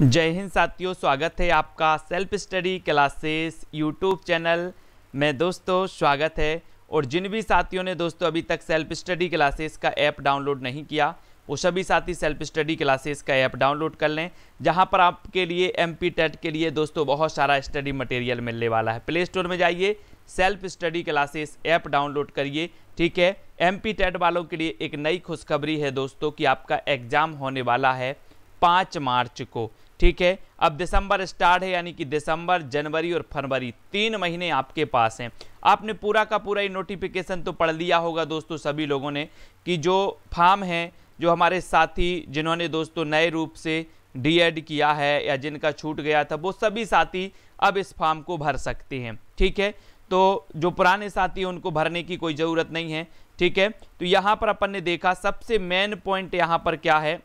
जय हिंद साथियों, स्वागत है आपका self study classes YouTube channel में। दोस्तों स्वागत है। और जिन भी साथियों ने दोस्तों अभी तक सेल्फ स्टडी क्लासेस का ऐप डाउनलोड नहीं किया, वो सभी साथी सेल्फ स्टडी क्लासेस का ऐप डाउनलोड कर लें, जहां पर आपके लिए एमपी टेट के लिए दोस्तों बहुत सारा स्टडी मटेरियल मिलने वाला है। प्ले स्टोर में जाइए, self study classes app download करिए। ठीक है, एमपी टेट वालों के लिए एक नई खुशखबरी है दोस्तों कि आपका एग्जाम होने वाला है 5 मार्च को। ठीक है, अब दिसंबर स्टार्ट है, यानी कि दिसंबर, जनवरी और फरवरी 3 महीने आपके पास हैं। आपने पूरा का पूरा ही नोटिफिकेशन तो पढ़ लिया होगा दोस्तों सभी लोगों ने, कि जो फॉर्म है, जो हमारे साथी जिन्होंने दोस्तों नए रूप से डीएड किया है या जिनका छूट गया था, वो सभी साथी अब इस फॉर्म को भर सकते हैं। ठीक है, तो जो पुराने साथी हैं उनको भरने की कोई ज़रूरत नहीं है। ठीक है, तो यहाँ पर अपन ने देखा सबसे मेन पॉइंट यहाँ पर क्या है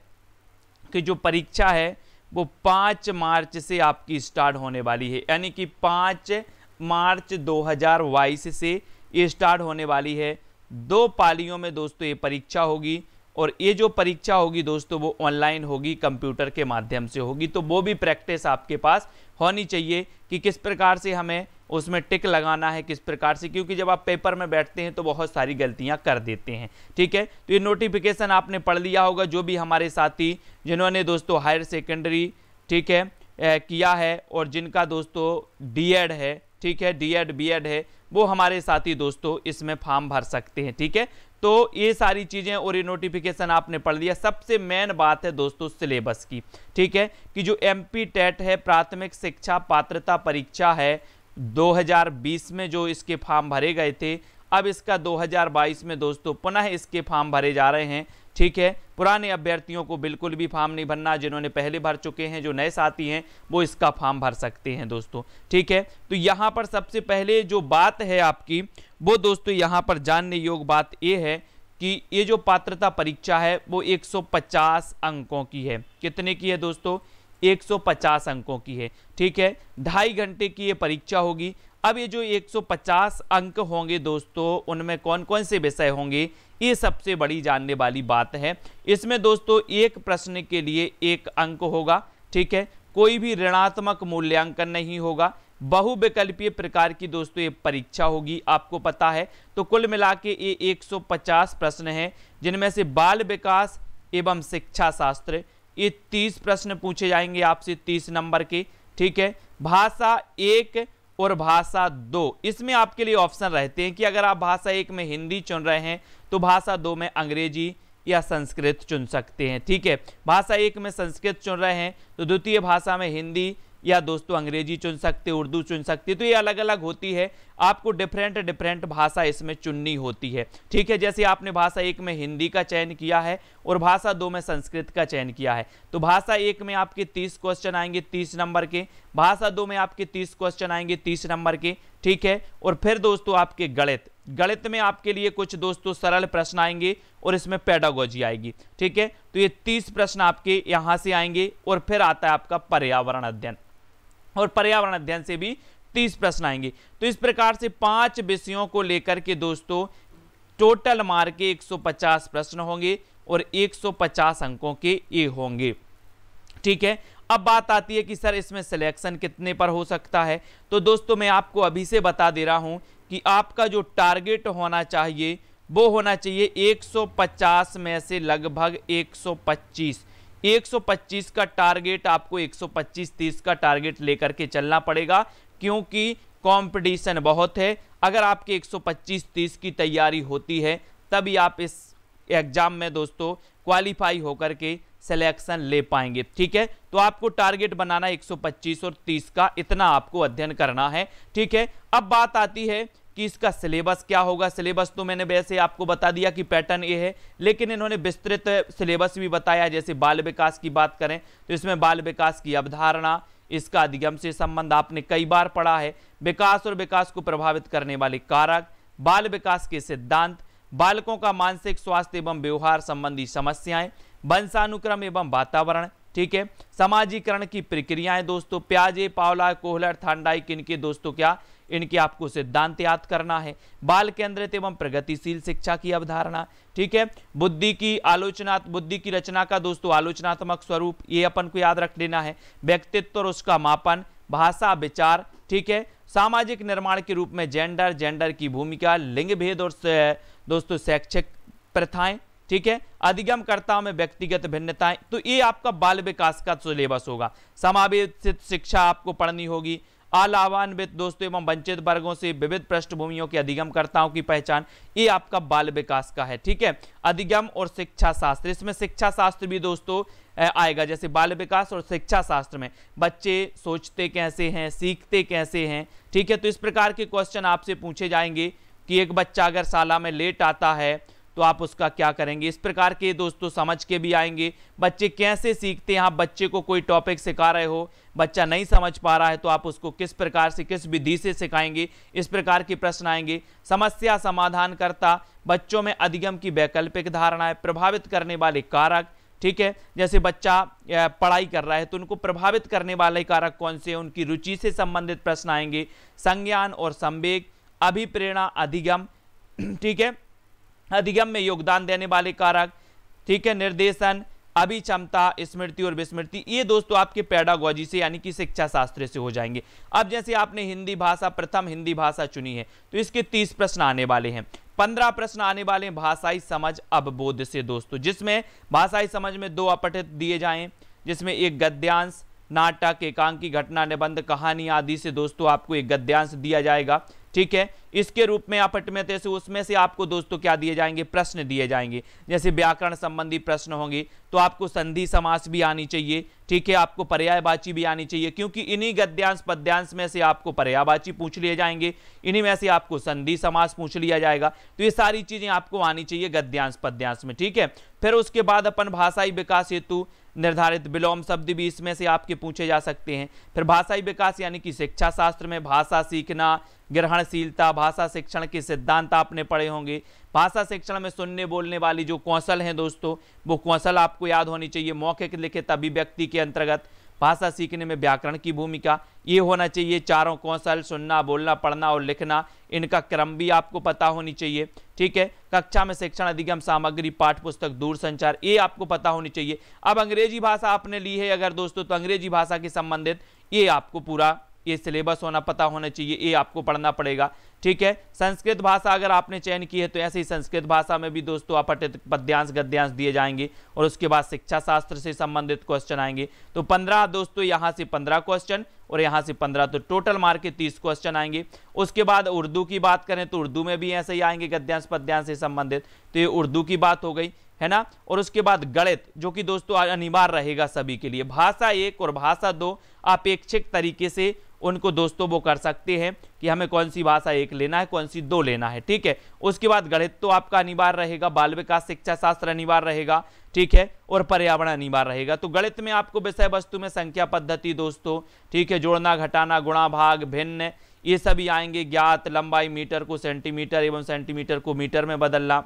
कि जो परीक्षा है वो 5 मार्च से आपकी स्टार्ट होने वाली है, यानी कि 5 मार्च 2022 से ये स्टार्ट होने वाली है। 2 पालियों में दोस्तों ये परीक्षा होगी, और ये जो परीक्षा होगी दोस्तों वो ऑनलाइन होगी, कंप्यूटर के माध्यम से होगी। तो वो भी प्रैक्टिस आपके पास होनी चाहिए कि किस प्रकार से हमें उसमें टिक लगाना है, किस प्रकार से, क्योंकि जब आप पेपर में बैठते हैं तो बहुत सारी गलतियां कर देते हैं। ठीक है, तो ये नोटिफिकेशन आपने पढ़ लिया होगा, जो भी हमारे साथी जिन्होंने दोस्तों हायर सेकेंडरी ठीक है किया है और जिनका दोस्तों डीएड है, ठीक है, डीएड बीएड है, वो हमारे साथी दोस्तों इसमें फॉर्म भर सकते हैं। ठीक है, तो ये सारी चीज़ें और ये नोटिफिकेशन आपने पढ़ लिया। सबसे मेन बात है दोस्तों सिलेबस की। ठीक है, कि जो एमपी टेट है, प्राथमिक शिक्षा पात्रता परीक्षा है, 2020 में जो इसके फॉर्म भरे गए थे, अब इसका 2022 में दोस्तों पुनः इसके फॉर्म भरे जा रहे हैं। ठीक है, पुराने अभ्यर्थियों को बिल्कुल भी फॉर्म नहीं भरना, जिन्होंने पहले भर चुके हैं, जो नए साथी हैं वो इसका फॉर्म भर सकते हैं दोस्तों। ठीक है, तो यहाँ पर सबसे पहले जो बात है आपकी, वो दोस्तों यहाँ पर जानने योग्य बात ये है कि ये जो पात्रता परीक्षा है वो 150 अंकों की है। कितने की है दोस्तों? 150 अंकों की है। ठीक है, 2.5 घंटे की ये परीक्षा होगी। अब ये जो 150 अंक होंगे दोस्तों, उनमें कौन कौन से विषय होंगे, ये सबसे बड़ी जानने वाली बात है। इसमें दोस्तों एक प्रश्न के लिए 1 अंक होगा। ठीक है, कोई भी ऋणात्मक मूल्यांकन नहीं होगा। बहुविकल्पीय प्रकार की दोस्तों ये परीक्षा होगी, आपको पता है। तो कुल मिला के ये 150 प्रश्न हैं, जिनमें से बाल विकास एवं शिक्षा शास्त्र ये 30 प्रश्न पूछे जाएंगे आपसे, 30 नंबर के। ठीक है, भाषा 1 और भाषा 2, इसमें आपके लिए ऑप्शन रहते हैं कि अगर आप भाषा 1 में हिंदी चुन रहे हैं तो भाषा 2 में अंग्रेजी या संस्कृत चुन सकते हैं। ठीक है, भाषा 1 में संस्कृत चुन रहे हैं तो द्वितीय भाषा में हिंदी या दोस्तों अंग्रेजी चुन सकते, उर्दू चुन सकते। तो ये अलग अलग होती है, आपको डिफरेंट भाषा इसमें चुननी होती है। ठीक है, जैसे आपने भाषा 1 में हिंदी का चयन किया है और भाषा 2 में संस्कृत का चयन किया है, तो भाषा 1 में आपके 30 क्वेश्चन आएंगे 30 नंबर के, भाषा 2 में आपके 30 क्वेश्चन आएंगे 30 नंबर के। ठीक है, और फिर दोस्तों आपके गणित में आपके लिए कुछ दोस्तों सरल प्रश्न आएंगे और इसमें पेडागोजी आएगी। ठीक है, तो ये 30 प्रश्न आपके यहां से आएंगे। और फिर आता है आपका पर्यावरण अध्ययन, और पर्यावरण अध्ययन से भी 30 प्रश्न आएंगे। तो इस प्रकार से 5 विषयों को लेकर के दोस्तों टोटल मार्क के 150 प्रश्न होंगे और 150 अंकों के ये होंगे। ठीक है, अब बात आती है कि सर इसमें सिलेक्शन कितने पर हो सकता है। तो दोस्तों मैं आपको अभी से बता दे रहा हूं कि आपका जो टारगेट होना चाहिए वो होना चाहिए 150 में से लगभग 125 का टारगेट, आपको 125-30 का टारगेट लेकर के चलना पड़ेगा, क्योंकि कंपटीशन बहुत है। अगर आपके 125-30 की तैयारी होती है तभी आप इस एग्जाम में दोस्तों क्वालिफाई होकर के सिलेक्शन ले पाएंगे। ठीक है, तो आपको टारगेट बनाना 125 और 30 का, इतना आपको अध्ययन करना है। ठीक है, अब बात आती है कि इसका सिलेबस क्या होगा। सिलेबस तो मैंने वैसे आपको बता दिया कि पैटर्न ये है, लेकिन इन्होंने विस्तृत सिलेबस भी बताया। जैसे बाल विकास की बात करें तो इसमें बाल विकास की अवधारणा, इसका अधिगम से संबंध आपने कई बार पढ़ा है, विकास और विकास को प्रभावित करने वाले कारक, बाल विकास के सिद्धांत, बालकों का मानसिक स्वास्थ्य एवं व्यवहार संबंधी समस्याएं, वंशानुक्रम एवं वातावरण। ठीक है, समाजीकरण की प्रक्रियाएं दोस्तों, प्याजे, पावला, कोहलर, थांडाइक, इनके दोस्तों क्या इनके आपको सिद्धांत याद करना है। बाल केंद्रित एवं प्रगतिशील शिक्षा की अवधारणा, ठीक है। बुद्धि की रचना का दोस्तों आलोचनात्मक स्वरूप, ये अपन को याद रख लेना है। व्यक्तित्व और उसका मापन, भाषा विचार, ठीक है। सामाजिक निर्माण के रूप में जेंडर की भूमिका, लिंग भेद और दोस्तों शैक्षिक प्रथाएं, ठीक है। अधिगमकर्ताओं में व्यक्तिगत भिन्नताएं, तो ये आपका बाल विकास का सिलेबस होगा। समावेशित शिक्षा आपको पढ़नी होगी। अलावान्वित दोस्तों एवं वंचित वर्गों से विविध पृष्ठभूमियों के अधिगमकर्ताओं की पहचान, ये आपका बाल विकास का है, ठीक है। अधिगम और शिक्षा शास्त्र, इसमें शिक्षा शास्त्र भी दोस्तों आएगा। जैसे बाल विकास और शिक्षा शास्त्र में बच्चे सोचते कैसे हैं, सीखते कैसे हैं, ठीक है। तो इस प्रकार के क्वेश्चन आपसे पूछे जाएंगे कि एक बच्चा अगर शाला में लेट आता है तो आप उसका क्या करेंगे। इस प्रकार के दोस्तों समझ के भी आएंगे। बच्चे कैसे सीखते हैं, आप बच्चे को कोई टॉपिक सिखा रहे हो, बच्चा नहीं समझ पा रहा है तो आप उसको किस प्रकार से, किस विधि से सिखाएंगे, इस प्रकार के प्रश्न आएंगे। समस्या समाधान करता, बच्चों में अधिगम की वैकल्पिक धारणाएं, प्रभावित करने वाले कारक, ठीक है। जैसे बच्चा पढ़ाई कर रहा है तो उनको प्रभावित करने वाले कारक कौन से हैं, उनकी रुचि से संबंधित प्रश्न आएंगे। संज्ञान और संवेग, अभिप्रेरणा, अधिगम, ठीक है, अधिगम में योगदान देने वाले कारक, ठीक है। निर्देशन, अभिक्षमता, स्मृति और विस्मृति, ये दोस्तों आपके पेडागोजी से यानी कि शिक्षा शास्त्र से हो जाएंगे। अब जैसे आपने हिंदी भाषा, प्रथम हिंदी भाषा चुनी है तो इसके 30 प्रश्न आने वाले हैं। 15 प्रश्न आने वाले हैं भाषाई समझ अवबोध से दोस्तों, जिसमें भाषाई समझ में 2 अपठित दिए जाएं, जिसमें एक गद्यांश, नाटक, एकांकी, घटना, निबंध, कहानी आदि से दोस्तों आपको एक गद्यांश दिया जाएगा, ठीक है। इसके रूप में अपठित से उसमें से आपको दोस्तों क्या दिए जाएंगे, प्रश्न दिए जाएंगे। जैसे व्याकरण संबंधी प्रश्न होंगे तो आपको संधि समास भी आनी चाहिए, ठीक है। आपको पर्यायवाची भी आनी चाहिए, क्योंकि इन्हीं गद्यांश पद्यांश में से आपको पर्यायवाची पूछ लिए जाएंगे, इन्हीं में से आपको संधि समास पूछ लिया जाएगा। तो ये सारी चीजें आपको आनी चाहिए गद्यांश पद्यांश में, ठीक है। फिर उसके बाद अपन भाषाई विकास हेतु निर्धारित विलोम शब्द भी इसमें से आपके पूछे जा सकते हैं। फिर भाषाई विकास यानी कि शिक्षा शास्त्र में भाषा सीखना, ग्रहणशीलता, भाषा शिक्षण के सिद्धांत आपने पढ़े होंगे। भाषा शिक्षण में सुनने बोलने वाली जो कौशल हैं दोस्तों, वो कौशल आपको याद होनी चाहिए। मौखिक लिखित अभिव्यक्ति के अंतर्गत भाषा सीखने में व्याकरण की भूमिका, ये होना चाहिए। चारों कौशल, सुनना, बोलना, पढ़ना और लिखना, इनका क्रम भी आपको पता होनी चाहिए, ठीक है। कक्षा में शिक्षण, अधिगम सामग्री, पाठ्य पुस्तक, दूरसंचार, ये आपको पता होनी चाहिए। अब अंग्रेजी भाषा आपने ली है अगर दोस्तों, तो अंग्रेजी भाषा के संबंधित ये आपको पूरा ये सिलेबस पता होना चाहिए, ये आपको पढ़ना पड़ेगा, ठीक है। संस्कृत भाषा अगर आपने चयन की है तो ऐसे ही संस्कृत भाषा में भी दोस्तों अपठित पद्यांश गद्यांश दिए जाएंगे और उसके बाद शिक्षा शास्त्र से संबंधित क्वेश्चन आएंगे। तो 15 दोस्तों, यहाँ से 15 क्वेश्चन और यहाँ से 15, तो टोटल मार्क के 30 क्वेश्चन आएंगे। उसके बाद उर्दू की बात करें तो उर्दू में भी ऐसे ही आएंगे गद्यांश पद्यांश से संबंधित, तो ये उर्दू की बात हो गई, है ना। और उसके बाद गणित, जो कि दोस्तों अनिवार्य रहेगा सभी के लिए। भाषा 1 और भाषा 2 अपेक्षिक तरीके से उनको दोस्तों वो कर सकते हैं कि हमें कौन सी भाषा 1 लेना है, कौन सी 2 लेना है, ठीक है। उसके बाद गणित तो आपका अनिवार्य रहेगा, बाल विकास शिक्षा शास्त्र अनिवार्य रहेगा, ठीक है, और पर्यावरण अनिवार्य रहेगा। तो गणित में आपको विषय वस्तु में संख्या पद्धति दोस्तों, ठीक है, जोड़ना, घटाना, गुणा, भाग, भिन्न, ये सभी आएंगे। ज्ञात, लंबाई, मीटर को सेंटीमीटर एवं सेंटीमीटर को मीटर में बदलना,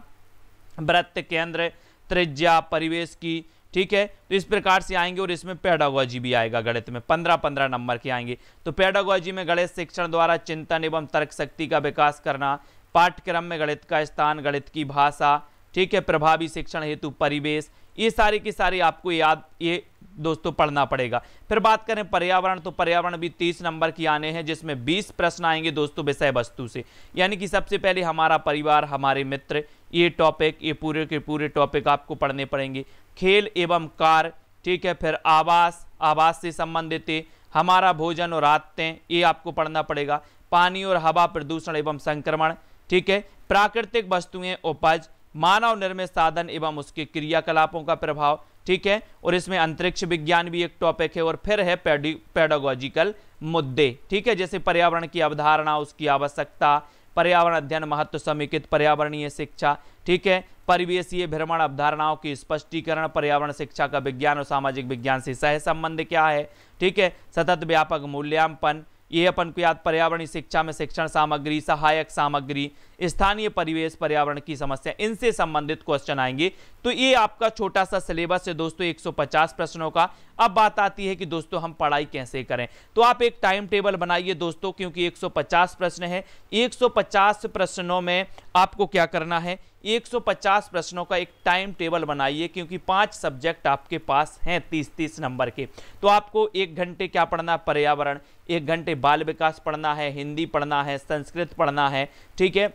वृत्त, केंद्र, त्रिज्या, परिवेश की, ठीक है। तो इस प्रकार से आएंगे और इसमें पेडागोजी भी आएगा गणित में, 15-15 नंबर के आएंगे। तो पेडागोजी में गणित शिक्षण द्वारा चिंतन एवं तर्क शक्ति का विकास करना, पाठ्यक्रम में गणित का स्थान, गणित की भाषा, ठीक है, प्रभावी शिक्षण हेतु परिवेश, ये सारे की सारी आपको याद ये दोस्तों पढ़ना पड़ेगा। फिर बात करें पर्यावरण, तो पर्यावरण भी 30 नंबर की आने हैं, जिसमें 20 प्रश्न आएंगे दोस्तों विषय वस्तु से। यानी कि सबसे पहले हमारा परिवार, हमारे मित्र, ये टॉपिक, ये पूरे के पूरे टॉपिक आपको पढ़ने पड़ेंगे। खेल एवं कार्य, ठीक है। फिर आवास, आवास से संबंधित हमारा भोजन और आदतें, ये आपको पढ़ना पड़ेगा। पानी और हवा प्रदूषण एवं संक्रमण, ठीक है। प्राकृतिक वस्तुएं, उपज, मानव निर्मित साधन एवं उसके क्रियाकलापों का प्रभाव, ठीक है। और इसमें अंतरिक्ष विज्ञान भी एक टॉपिक है। और फिर है पेडागोजिकल मुद्दे, ठीक है, जैसे पर्यावरण की अवधारणा, उसकी आवश्यकता, पर्यावरण अध्ययन महत्व, समेकित पर्यावरणीय शिक्षा, ठीक है, परिवेशीय भ्रमण अवधारणाओं की स्पष्टीकरण, पर्यावरण शिक्षा का विज्ञान और सामाजिक विज्ञान से सह संबंध क्या है, ठीक है, सतत व्यापक मूल्यांकन, ये अपन को याद, पर्यावरणीय शिक्षा में शिक्षण सामग्री, सहायक सामग्री, स्थानीय परिवेश, पर्यावरण की समस्या, इनसे संबंधित क्वेश्चन आएंगे। तो ये आपका छोटा सा सिलेबस है दोस्तों 150 प्रश्नों का। अब बात आती है कि दोस्तों हम पढ़ाई कैसे करें। तो आप एक टाइम टेबल बनाइए दोस्तों, क्योंकि 150 प्रश्न है। 150 प्रश्नों में आपको क्या करना है, 150 प्रश्नों का एक टाइम टेबल बनाइए, क्योंकि 5 सब्जेक्ट आपके पास हैं 30-30 नंबर के। तो आपको 1 घंटे क्या पढ़ना है, पर्यावरण, 1 घंटे बाल विकास पढ़ना है, हिंदी पढ़ना है, संस्कृत पढ़ना है, ठीक है,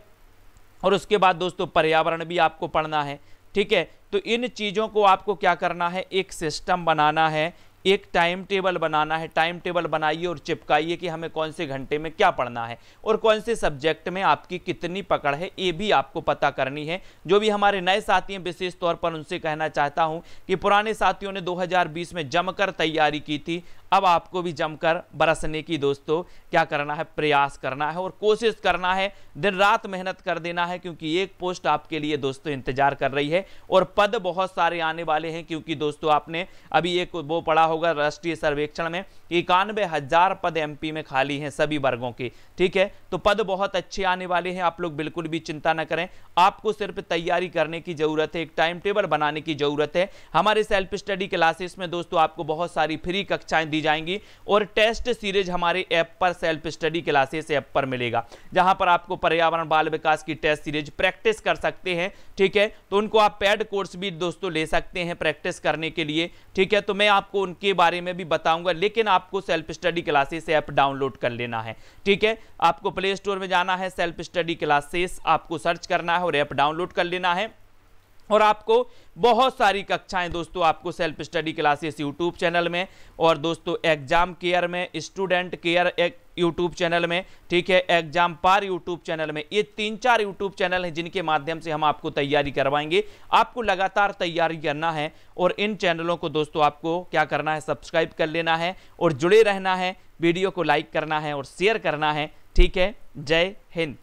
और उसके बाद दोस्तों पर्यावरण भी आपको पढ़ना है, ठीक है। तो इन चीज़ों को आपको क्या करना है, एक सिस्टम बनाना है, एक टाइम टेबल बनाना है। टाइम टेबल बनाइए और चिपकाइए कि हमें कौन से घंटे में क्या पढ़ना है और कौन से सब्जेक्ट में आपकी कितनी पकड़ है, ये भी आपको पता करनी है। जो भी हमारे नए साथी हैं, विशेष तौर पर उनसे कहना चाहता हूं कि पुराने साथियों ने 2020 में जमकर तैयारी की थी, अब आपको भी जमकर बरसने की दोस्तों क्या करना है, प्रयास करना है और कोशिश करना है, दिन रात मेहनत कर देना है, क्योंकि एक पोस्ट आपके लिए दोस्तों इंतजार कर रही है और पद बहुत सारे आने वाले हैं। क्योंकि दोस्तों आपने अभी एक वो पढ़ा होगा राष्ट्रीय सर्वेक्षण में 91,000 पद एमपी में खाली हैं सभी वर्गों के, ठीक है। तो पद बहुत अच्छे आने वाले हैं, आप लोग बिल्कुल भी चिंता न करें। आपको सिर्फ तैयारी करने की जरूरत है, एक टाइम टेबल बनाने की जरूरत है। हमारे सेल्फ स्टडी क्लासेस में दोस्तों आपको बहुत सारी फ्री कक्षाएं दी जाएंगी और टेस्ट सीरीज हमारे ऐप पर, सेल्फ स्टडी क्लासेस ऐप पर मिलेगा, जहां पर आपको पर्यावरण बाल विकास की टेस्ट सीरीज प्रैक्टिस कर सकते हैं, ठीक है। तो उनको आप पेड कोर्स भी दोस्तों ले सकते हैं प्रैक्टिस करने के लिए, ठीक है। तो मैं आपको उनके बारे में भी बताऊंगा, लेकिन आपको self study classes app download कर लेना है, ठीक है। आपको प्ले स्टोर में जाना है, सेल्फ स्टडी क्लासेस आपको सर्च करना है और ऐप डाउनलोड कर लेना है। और आपको बहुत सारी कक्षाएं दोस्तों आपको self study classes YouTube channel में, और दोस्तों एग्जाम केयर में, स्टूडेंट केयर यूट्यूब चैनल में, ठीक है, एग्जाम पार यूट्यूब चैनल में, ये 3-4 यूट्यूब चैनल हैं जिनके माध्यम से हम आपको तैयारी करवाएंगे। आपको लगातार तैयारी करना है और इन चैनलों को दोस्तों आपको क्या करना है, सब्सक्राइब कर लेना है और जुड़े रहना है, वीडियो को लाइक करना है और शेयर करना है, ठीक है। जय हिंद।